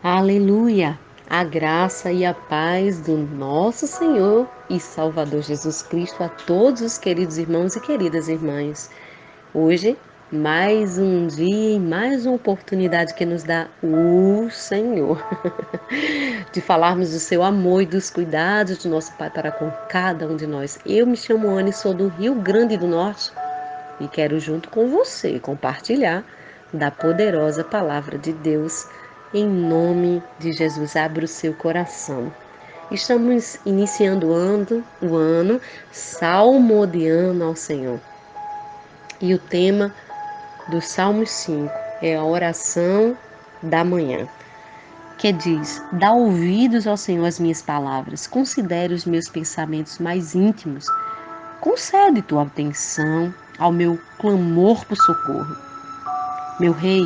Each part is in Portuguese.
Aleluia! A graça e a paz do nosso Senhor e Salvador Jesus Cristo a todos os queridos irmãos e queridas irmãs. Hoje, mais um dia e mais uma oportunidade que nos dá o Senhor de falarmos do seu amor e dos cuidados de nosso Pai para com cada um de nós. Eu me chamo Anne, sou do Rio Grande do Norte e quero, junto com você, compartilhar da poderosa palavra de Deus. Em nome de Jesus, abra o seu coração. Estamos iniciando o ano salmodiando ao Senhor. E o tema do Salmo 5 é a oração da manhã, que diz: dá ouvidos ao Senhor às minhas palavras, considere os meus pensamentos mais íntimos, concede tua atenção ao meu clamor por socorro. Meu Rei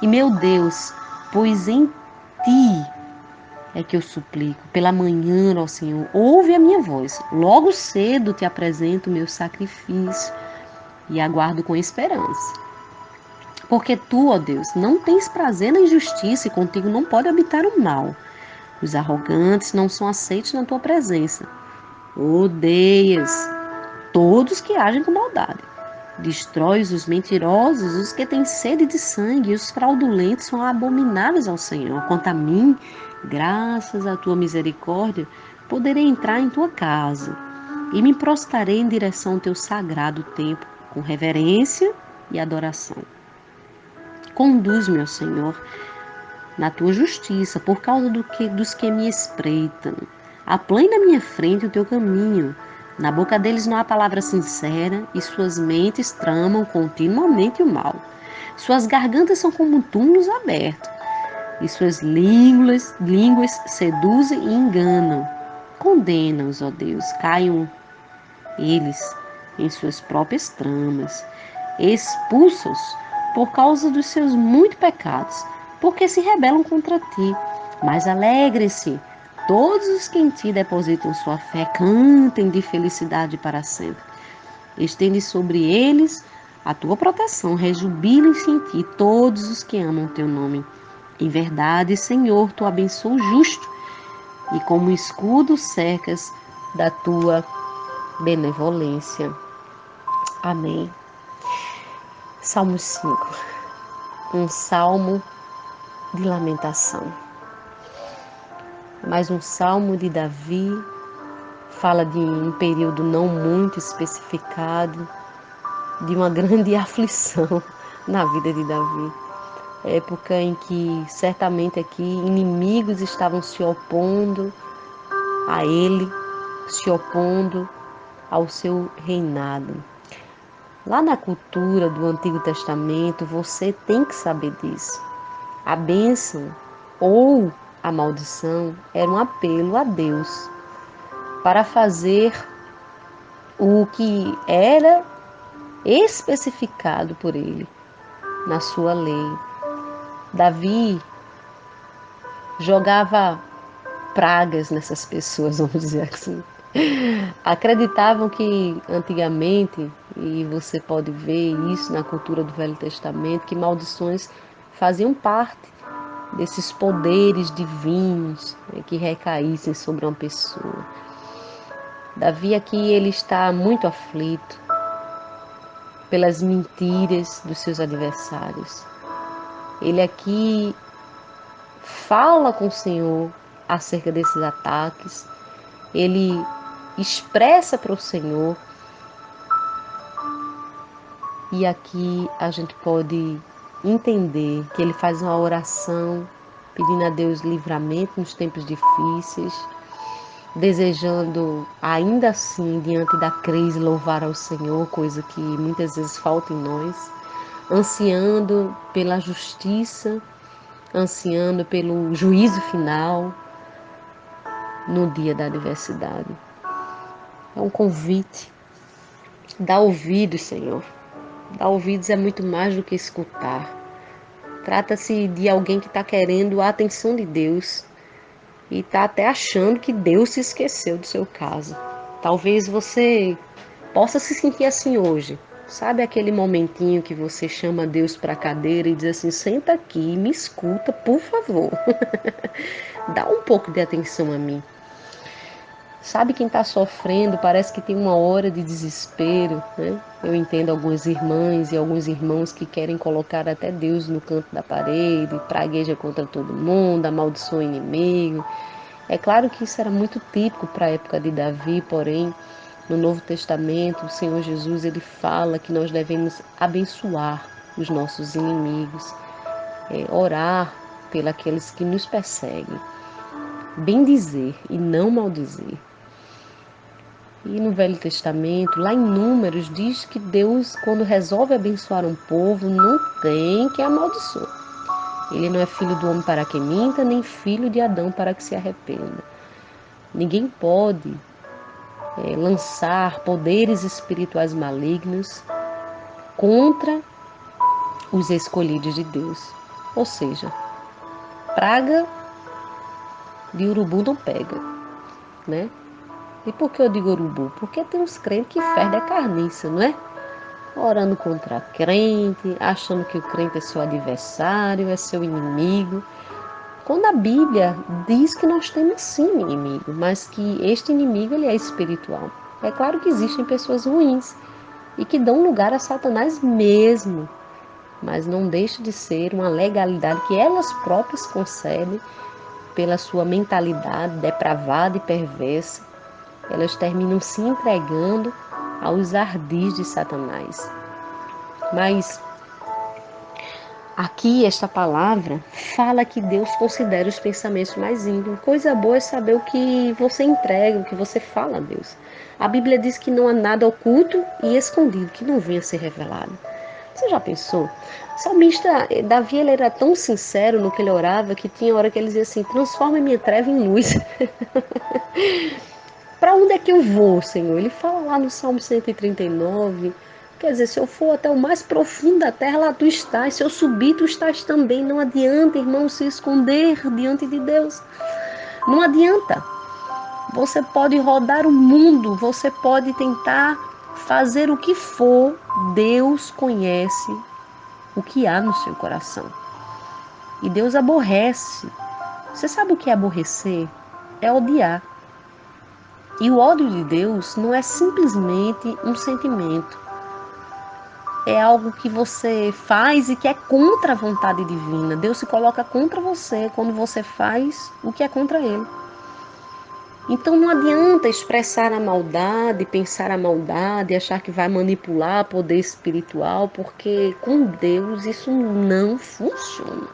e meu Deus, pois em ti é que eu suplico. Pela manhã, ó Senhor, ouve a minha voz. Logo cedo te apresento o meu sacrifício e aguardo com esperança. Porque tu, ó Deus, não tens prazer na injustiça e contigo não pode habitar o mal. Os arrogantes não são aceitos na tua presença. Odeias todos que agem com maldade. Destróis os mentirosos, os que têm sede de sangue, e os fraudulentos são abomináveis ao Senhor. Quanto a mim, graças à tua misericórdia, poderei entrar em tua casa e me prostrarei em direção ao teu sagrado templo, com reverência e adoração. Conduz-me, ó Senhor, na tua justiça, por causa dos que me espreitam. Aplane na minha frente o teu caminho. Na boca deles não há palavra sincera, e suas mentes tramam continuamente o mal. Suas gargantas são como túmulos abertos, e suas línguas seduzem e enganam. Condena-os, ó Deus, caiam eles em suas próprias tramas. Expulsa-os por causa dos seus muitos pecados, porque se rebelam contra ti. Mas alegre-se todos os que em ti depositam sua fé, cantem de felicidade para sempre. Estende sobre eles a tua proteção, rejubilem-se em ti todos os que amam o teu nome. Em verdade, Senhor, tu abençoas o justo, e como escudo cercas da tua benevolência. Amém. Salmo 5, um salmo de lamentação. Mais um salmo de Davi, fala de um período não muito especificado, de uma grande aflição na vida de Davi. Época em que certamente aqui inimigos estavam se opondo a ele, se opondo ao seu reinado. Lá na cultura do Antigo Testamento, você tem que saber disso. A bênção ou a maldição era um apelo a Deus para fazer o que era especificado por ele na sua lei. Davi jogava pragas nessas pessoas, vamos dizer assim. Acreditavam que antigamente, e você pode ver isso na cultura do Velho Testamento, que maldições faziam parte desses poderes divinos, né, que recaíssem sobre uma pessoa. Davi aqui ele está muito aflito pelas mentiras dos seus adversários. Ele aqui fala com o Senhor acerca desses ataques. Ele expressa para o Senhor. E aqui a gente pode entender que ele faz uma oração pedindo a Deus livramento nos tempos difíceis, desejando ainda assim, diante da crise, louvar ao Senhor, coisa que muitas vezes falta em nós, ansiando pela justiça, ansiando pelo juízo final no dia da adversidade. É um convite. Dá ouvidos, Senhor. Dar ouvidos é muito mais do que escutar. Trata-se de alguém que está querendo a atenção de Deus e está até achando que Deus se esqueceu do seu caso. Talvez você possa se sentir assim hoje, Sabe aquele momentinho que você chama Deus para a cadeira e diz assim: senta aqui e me escuta, por favor. Dá um pouco de atenção a mim. Sabe quem está sofrendo? Parece que tem uma hora de desespero, né? Eu entendo algumas irmãs e alguns irmãos que querem colocar até Deus no canto da parede, pragueja contra todo mundo, amaldiçoa o inimigo. É claro que isso era muito típico para a época de Davi, porém, no Novo Testamento, o Senhor Jesus ele fala que nós devemos abençoar os nossos inimigos, orar pelos que nos perseguem, bendizer e não maldizer. E no Velho Testamento, lá em Números, diz que Deus, quando resolve abençoar um povo, não tem que amaldiçoar. Ele não é filho do homem para que minta, nem filho de Adão para que se arrependa. Ninguém pode lançar poderes espirituais malignos contra os escolhidos de Deus. Ou seja, praga de urubu não pega, né? E por que eu digo urubu? Porque tem uns crentes que ferdem a carniça, não é? Orando contra crente, achando que o crente é seu adversário, é seu inimigo. Quando a Bíblia diz que nós temos sim inimigo, mas que este inimigo ele é espiritual. É claro que existem pessoas ruins e que dão lugar a Satanás mesmo, mas não deixa de ser uma legalidade que elas próprias concedem pela sua mentalidade depravada e perversa. Elas terminam se entregando aos ardis de Satanás. Mas aqui esta palavra fala que Deus considera os pensamentos mais íntimos. Coisa boa é saber o que você entrega, o que você fala a Deus. A Bíblia diz que não há nada oculto e escondido que não venha a ser revelado. Você já pensou? O salmista Davi ele era tão sincero no que ele orava que tinha hora que ele dizia assim: transforma minha treva em luz. Para onde é que eu vou, Senhor? Ele fala lá no Salmo 139. Quer dizer, se eu for até o mais profundo da terra, lá tu estás. Se eu subir, tu estás também. Não adianta, irmão, se esconder diante de Deus. Não adianta. Você pode rodar o mundo, você pode tentar fazer o que for. Deus conhece o que há no seu coração. E Deus aborrece. Você sabe o que é aborrecer? É odiar. E o ódio de Deus não é simplesmente um sentimento. É algo que você faz e que é contra a vontade divina. Deus se coloca contra você quando você faz o que é contra Ele. Então não adianta expressar a maldade, pensar a maldade, achar que vai manipular poder espiritual, porque com Deus isso não funciona.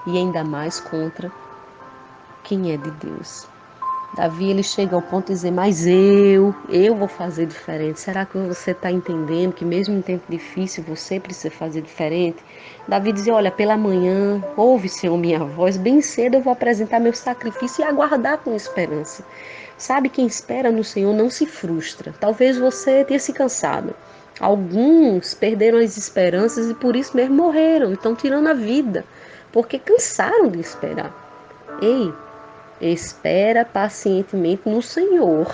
E ainda mais contra quem é de Deus. Davi ele chega ao ponto de dizer, mas eu vou fazer diferente. Será que você está entendendo que mesmo em tempo difícil você precisa fazer diferente? Davi dizia, olha, pela manhã, ouve, Senhor, minha voz, bem cedo eu vou apresentar meu sacrifício e aguardar com esperança. Sabe, quem espera no Senhor não se frustra. Talvez você tenha se cansado. Alguns perderam as esperanças e por isso mesmo morreram, estão tirando a vida, porque cansaram de esperar. Ei, espera pacientemente no Senhor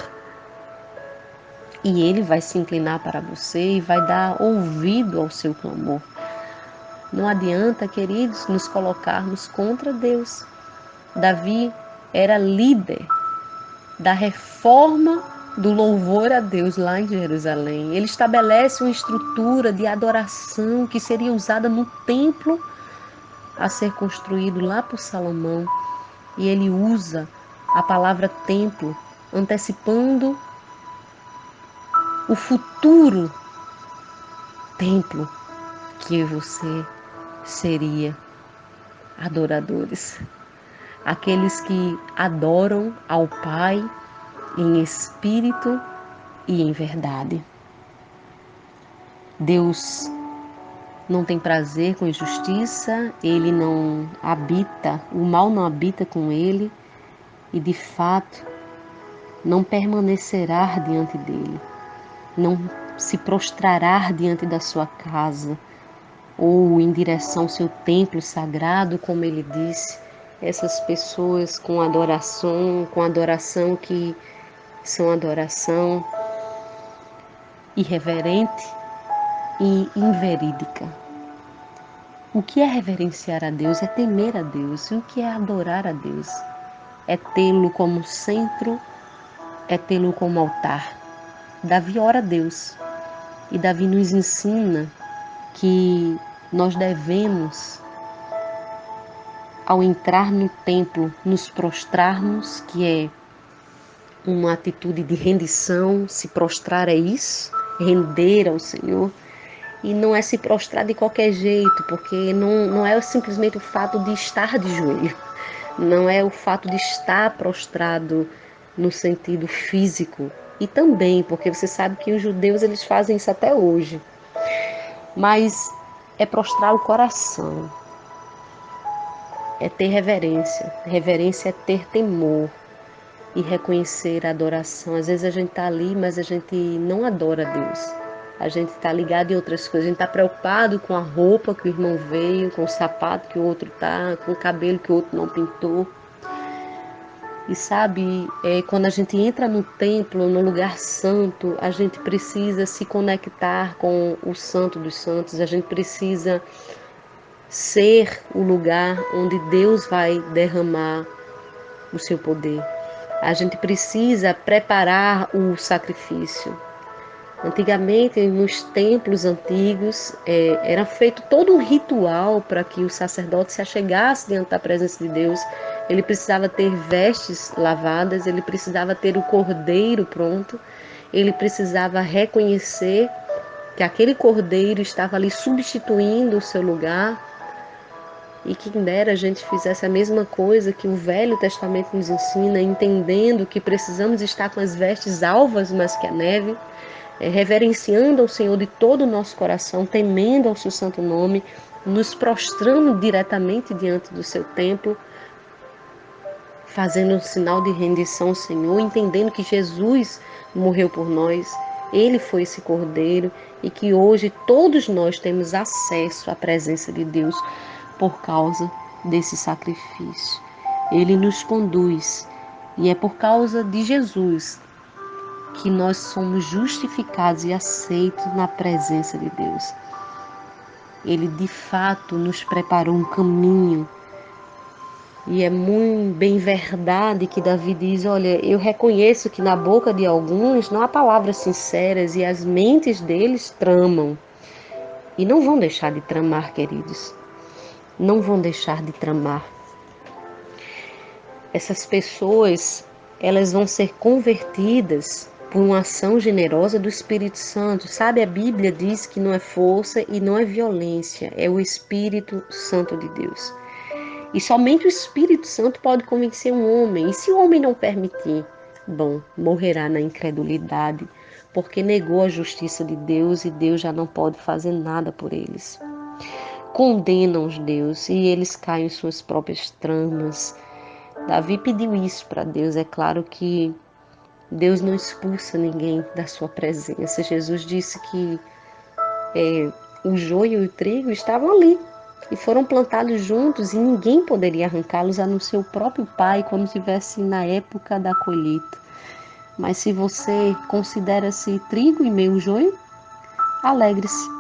e Ele vai se inclinar para você e vai dar ouvido ao seu clamor. Não adianta, queridos, nos colocarmos contra Deus. Davi era líder da reforma do louvor a Deus lá em Jerusalém. Ele estabelece uma estrutura de adoração que seria usada no templo a ser construído lá por Salomão. E ele usa a palavra templo, antecipando o futuro templo que você seria. Adoradores, aqueles que adoram ao Pai em espírito e em verdade. Deus não tem prazer com injustiça, Ele não habita, o mal não habita com Ele e de fato não permanecerá diante dele, não se prostrará diante da sua casa ou em direção ao seu templo sagrado, como ele disse. Essas pessoas com adoração que são adoração irreverente, e inverídica. O que é reverenciar a Deus? É temer a Deus. E o que é adorar a Deus? É tê-lo como centro, é tê-lo como altar. Davi ora a Deus. E Davi nos ensina que nós devemos, ao entrar no templo, nos prostrarmos, que é uma atitude de rendição. Se prostrar é isso, render ao Senhor. E não é se prostrar de qualquer jeito, porque não é simplesmente o fato de estar de joelho, não é o fato de estar prostrado no sentido físico, e também porque você sabe que os judeus eles fazem isso até hoje, mas é prostrar o coração, é ter reverência. Reverência é ter temor e reconhecer a adoração. Às vezes a gente está ali, mas a gente não adora a Deus. A gente está ligado em outras coisas. A gente está preocupado com a roupa que o irmão veio, com o sapato que o outro tá, com o cabelo que o outro não pintou. E sabe, quando a gente entra no templo, no lugar santo, a gente precisa se conectar com o Santo dos Santos. A gente precisa ser o lugar onde Deus vai derramar o seu poder. A gente precisa preparar o sacrifício. Antigamente, nos templos antigos, era feito todo um ritual para que o sacerdote se achegasse diante da presença de Deus. Ele precisava ter vestes lavadas, ele precisava ter o cordeiro pronto, ele precisava reconhecer que aquele cordeiro estava ali substituindo o seu lugar. E quem dera a gente fizesse a mesma coisa que o Velho Testamento nos ensina, entendendo que precisamos estar com as vestes alvas mais que a neve, reverenciando ao Senhor de todo o nosso coração, temendo ao seu santo nome, nos prostrando diretamente diante do seu templo, fazendo um sinal de rendição ao Senhor, entendendo que Jesus morreu por nós, Ele foi esse cordeiro e que hoje todos nós temos acesso à presença de Deus por causa desse sacrifício. Ele nos conduz e é por causa de Jesus que nós somos justificados e aceitos na presença de Deus. Ele de fato nos preparou um caminho. E é muito bem verdade que Davi diz, olha, eu reconheço que na boca de alguns não há palavras sinceras e as mentes deles tramam. E não vão deixar de tramar, queridos. Não vão deixar de tramar. Essas pessoas, elas vão ser convertidas por uma ação generosa do Espírito Santo. Sabe, a Bíblia diz que não é força e não é violência, é o Espírito Santo de Deus. E somente o Espírito Santo pode convencer um homem. E se o homem não permitir, bom, morrerá na incredulidade, porque negou a justiça de Deus e Deus já não pode fazer nada por eles. Condenam-os Deus e eles caem em suas próprias tramas. Davi pediu isso para Deus. É claro que Deus não expulsa ninguém da sua presença. Jesus disse que o joio e o trigo estavam ali e foram plantados juntos e ninguém poderia arrancá-los a não ser o próprio Pai quando estivesse na época da colheita. Mas se você considera-se trigo e meio joio, alegre-se.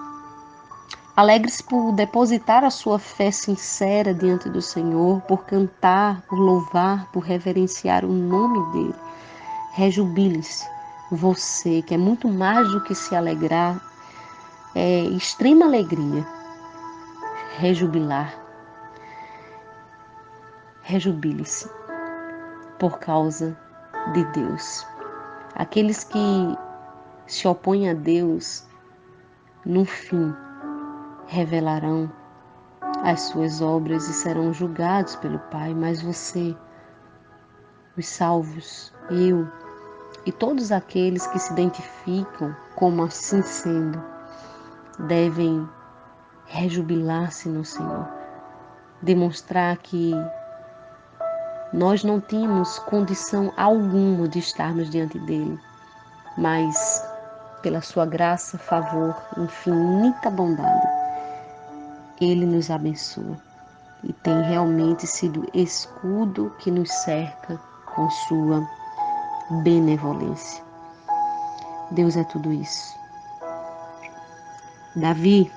Alegre-se por depositar a sua fé sincera diante do Senhor, por cantar, por louvar, por reverenciar o nome dEle. Rejubile-se, você que é muito mais do que se alegrar, é extrema alegria. Rejubilar. Rejubile-se por causa de Deus. Aqueles que se opõem a Deus, no fim, revelarão as suas obras e serão julgados pelo Pai, mas você, os salvos, eu e todos aqueles que se identificam como assim sendo, devem rejubilar-se no Senhor, demonstrar que nós não tínhamos condição alguma de estarmos diante dele, mas pela sua graça, favor, infinita bondade, ele nos abençoa e tem realmente sido escudo que nos cerca com sua benevolência. Deus é tudo isso. Davi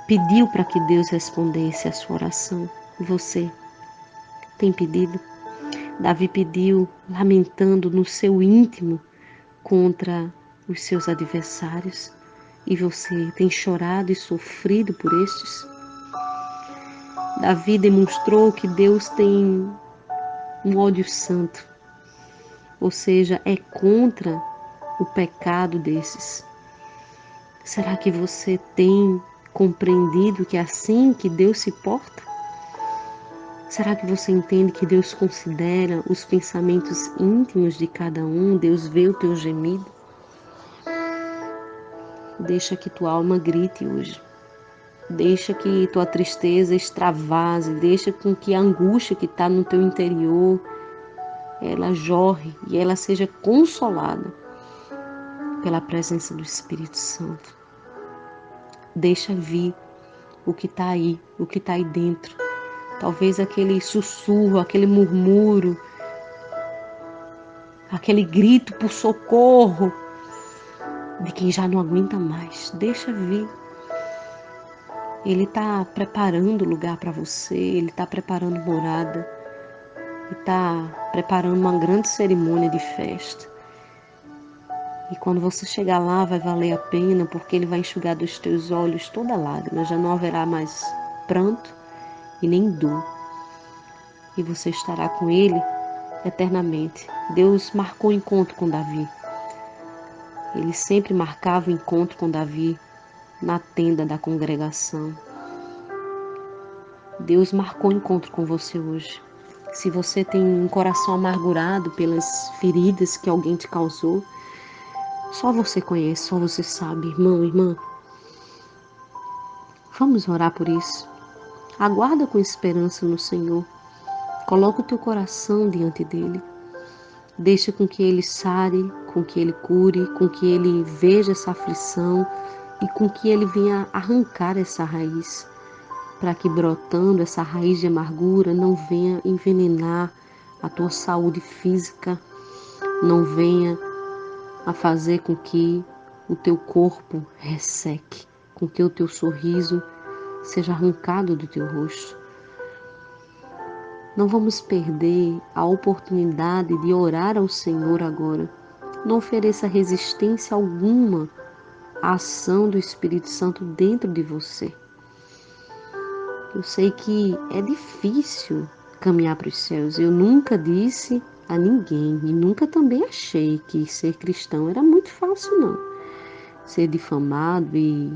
pediu para que Deus respondesse a sua oração. E você tem pedido? Davi pediu, lamentando no seu íntimo contra os seus adversários. E você tem chorado e sofrido por estes? Davi demonstrou que Deus tem um ódio santo, ou seja, é contra o pecado desses. Será que você tem compreendido que é assim que Deus se porta? Será que você entende que Deus considera os pensamentos íntimos de cada um? Deus vê o teu gemido? Deixa que tua alma grite hoje. Deixa que tua tristeza extravase. Deixa com que a angústia que está no teu interior, ela jorre e ela seja consolada pela presença do Espírito Santo. Deixa vir o que está aí, o que está aí dentro. Talvez aquele sussurro, aquele murmúrio, aquele grito por socorro de quem já não aguenta mais. Deixa vir. Ele está preparando lugar para você, ele está preparando morada, ele está preparando uma grande cerimônia de festa. E quando você chegar lá vai valer a pena, porque ele vai enxugar dos teus olhos toda lágrima, já não haverá mais pranto e nem dor. E você estará com ele eternamente. Deus marcou encontro com Davi. Ele sempre marcava encontro com Davi na tenda da congregação. Deus marcou encontro com você hoje. Se você tem um coração amargurado pelas feridas que alguém te causou, só você conhece, só você sabe, irmão, irmã. Vamos orar por isso. Aguarda com esperança no Senhor. Coloca o teu coração diante dele. Deixa com que ele sare, com que ele cure, com que ele veja essa aflição e com que ele venha arrancar essa raiz, para que brotando essa raiz de amargura não venha envenenar a tua saúde física, não venha a fazer com que o teu corpo resseque, com que o teu sorriso seja arrancado do teu rosto. Não vamos perder a oportunidade de orar ao Senhor agora. Não ofereça resistência alguma à ação do Espírito Santo dentro de você. Eu sei que é difícil caminhar para os céus. Eu nunca disse a ninguém e nunca também achei que ser cristão era muito fácil, não. Ser difamado e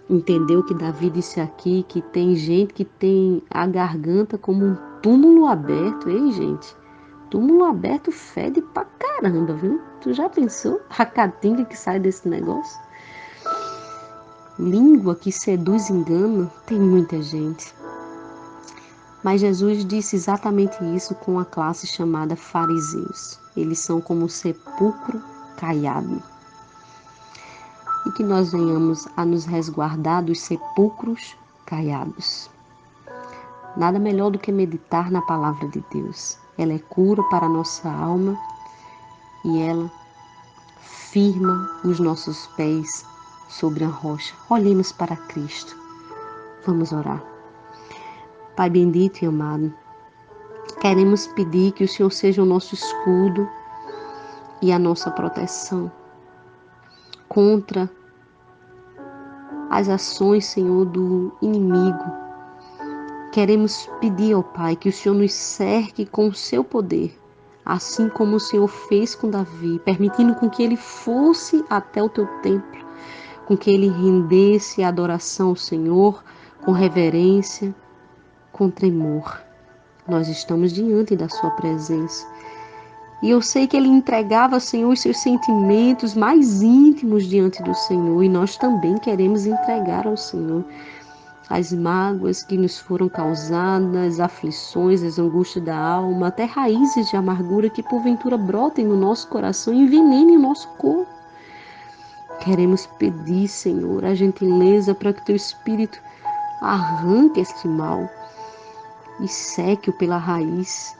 entender o que Davi disse aqui, que tem gente que tem a garganta como um túmulo aberto. Ei, gente, túmulo aberto fede pra caramba, viu? Tu já pensou a caatinga que sai desse negócio? Língua que seduz e engana, tem muita gente. Mas Jesus disse exatamente isso com a classe chamada fariseus. Eles são como sepulcro caiado. E que nós venhamos a nos resguardar dos sepulcros caiados. Nada melhor do que meditar na palavra de Deus. Ela é cura para a nossa alma e ela firma os nossos pés sobre a rocha. Olhemos para Cristo. Vamos orar. Pai bendito e amado, queremos pedir que o Senhor seja o nosso escudo e a nossa proteção contra as ações, Senhor, do inimigo. Queremos pedir, ó Pai, que o Senhor nos cerque com o seu poder, assim como o Senhor fez com Davi, permitindo com que ele fosse até o teu templo, com que ele rendesse a adoração ao Senhor com reverência, com tremor. Nós estamos diante da sua presença. E eu sei que ele entregava, Senhor, os seus sentimentos mais íntimos diante do Senhor. E nós também queremos entregar ao Senhor as mágoas que nos foram causadas, as aflições, as angústias da alma, até raízes de amargura que porventura brotem no nosso coração e envenenem o nosso corpo. Queremos pedir, Senhor, a gentileza para que o teu Espírito arranque este mal e seque-o pela raiz.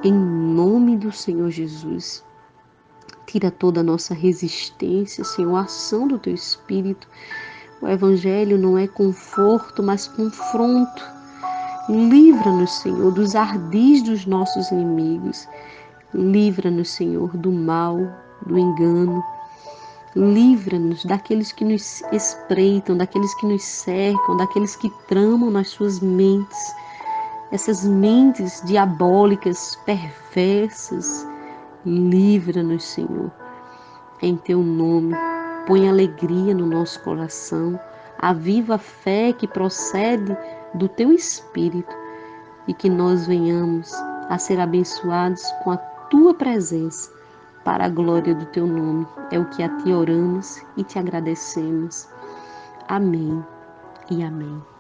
Em nome do Senhor Jesus, Tira toda a nossa resistência, Senhor, a ação do Teu Espírito. O Evangelho não é conforto, mas confronto. Livra-nos, Senhor, dos ardis dos nossos inimigos. Livra-nos, Senhor, do mal, do engano. Livra-nos daqueles que nos espreitam, daqueles que nos cercam, daqueles que tramam nas suas mentes. Essas mentes diabólicas, perversas. Livra-nos, Senhor, em Teu nome. Põe alegria no nosso coração. Aviva a fé que procede do Teu Espírito e que nós venhamos a ser abençoados com a Tua presença para a glória do Teu nome. É o que a Ti oramos e Te agradecemos. Amém e amém.